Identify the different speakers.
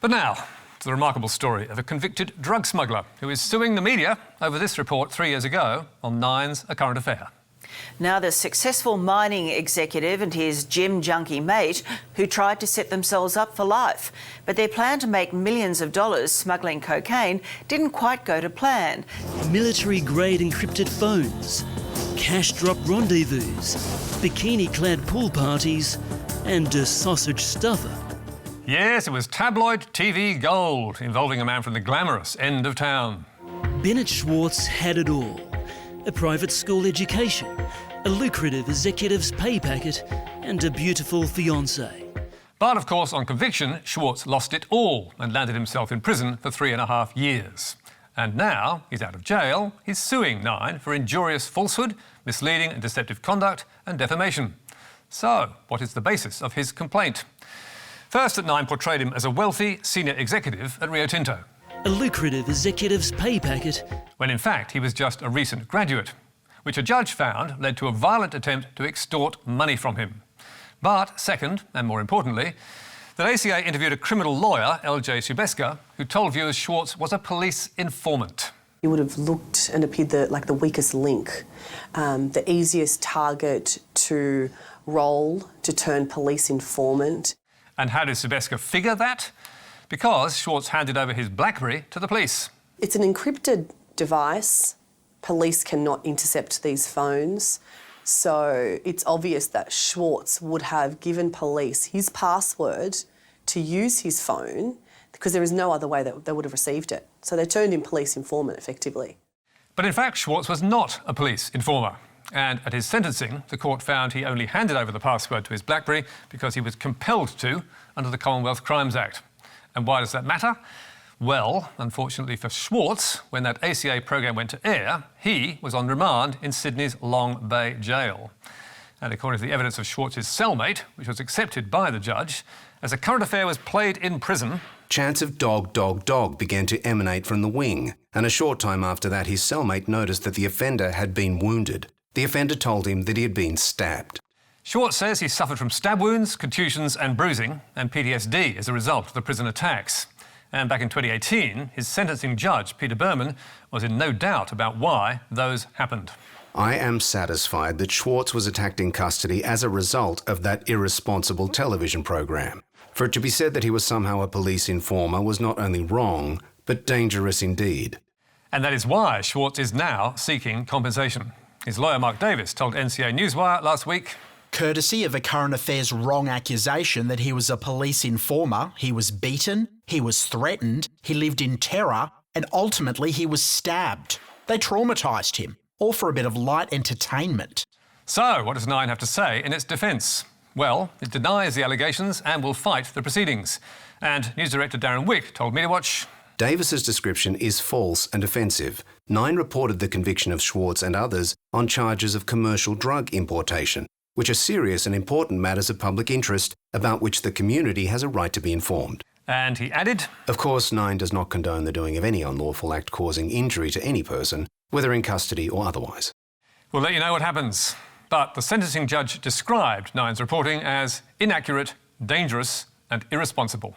Speaker 1: But now, to the remarkable story of a convicted drug smuggler who is suing the media over this report 3 years ago on Nine's A Current Affair.
Speaker 2: Now the successful mining executive and his gym junkie mate who tried to set themselves up for life. But their plan to make millions of dollars smuggling cocaine didn't quite go to plan.
Speaker 3: Military-grade encrypted phones, cash-drop rendezvous, bikini-clad pool parties and a sausage stuffer.
Speaker 1: Yes, it was tabloid TV gold, involving a man from the glamorous end of town.
Speaker 3: Bennett Schwartz had it all. A private school education, a lucrative executive's pay packet and a beautiful fiancée.
Speaker 1: But of course, on conviction, Schwartz lost it all and landed himself in prison for 3.5 years. And now he's out of jail, he's suing Nine for injurious falsehood, misleading and deceptive conduct and defamation. So, what is the basis of his complaint? First, that Nine portrayed him as a wealthy senior executive at Rio Tinto.
Speaker 3: A lucrative executive's pay packet.
Speaker 1: When in fact he was just a recent graduate, which a judge found led to a violent attempt to extort money from him. But second, and more importantly, that ACA interviewed a criminal lawyer, LJ Schubeska, who told viewers Schwartz was a police informant.
Speaker 4: He would have looked and appeared like the weakest link, the easiest target to roll to turn police informant.
Speaker 1: And how did Schubeska figure that? Because Schwartz handed over his BlackBerry to the police.
Speaker 4: It's an encrypted device. Police cannot intercept these phones. So it's obvious that Schwartz would have given police his password to use his phone because there is no other way that they would have received it. So they turned him police informant, effectively.
Speaker 1: But in fact, Schwartz was not a police informer. And at his sentencing, the court found he only handed over the password to his BlackBerry because he was compelled to under the Commonwealth Crimes Act. And why does that matter? Well, unfortunately for Schwartz, when that ACA program went to air, he was on remand in Sydney's Long Bay jail. And according to the evidence of Schwartz's cellmate, which was accepted by the judge, as A Current Affair was played in prison,
Speaker 5: chants of dog, dog, dog began to emanate from the wing, and a short time after that his cellmate noticed that the offender had been wounded. The offender told him that he had been stabbed.
Speaker 1: Schwartz says he suffered from stab wounds, contusions and bruising and PTSD as a result of the prison attacks. And back in 2018, his sentencing judge, Peter Berman, was in no doubt about why those happened.
Speaker 5: I am satisfied that Schwartz was attacked in custody as a result of that irresponsible television program. For it to be said that he was somehow a police informer was not only wrong, but dangerous indeed.
Speaker 1: And that is why Schwartz is now seeking compensation. His lawyer, Mark Davis, told NCA Newswire last week,
Speaker 6: courtesy of A Current Affair's wrong accusation that he was a police informer, he was beaten, he was threatened, he lived in terror, and ultimately he was stabbed. They traumatised him, all for a bit of light entertainment.
Speaker 1: So, what does Nine have to say in its defence? Well, it denies the allegations and will fight the proceedings. And news director Darren Wick told MediaWatch,
Speaker 5: Davis's description is false and offensive. Nine reported the conviction of Schwartz and others on charges of commercial drug importation, which are serious and important matters of public interest about which the community has a right to be informed.
Speaker 1: And he added,
Speaker 5: of course, Nine does not condone the doing of any unlawful act causing injury to any person, whether in custody or otherwise.
Speaker 1: We'll let you know what happens. But the sentencing judge described Nine's reporting as inaccurate, dangerous and irresponsible.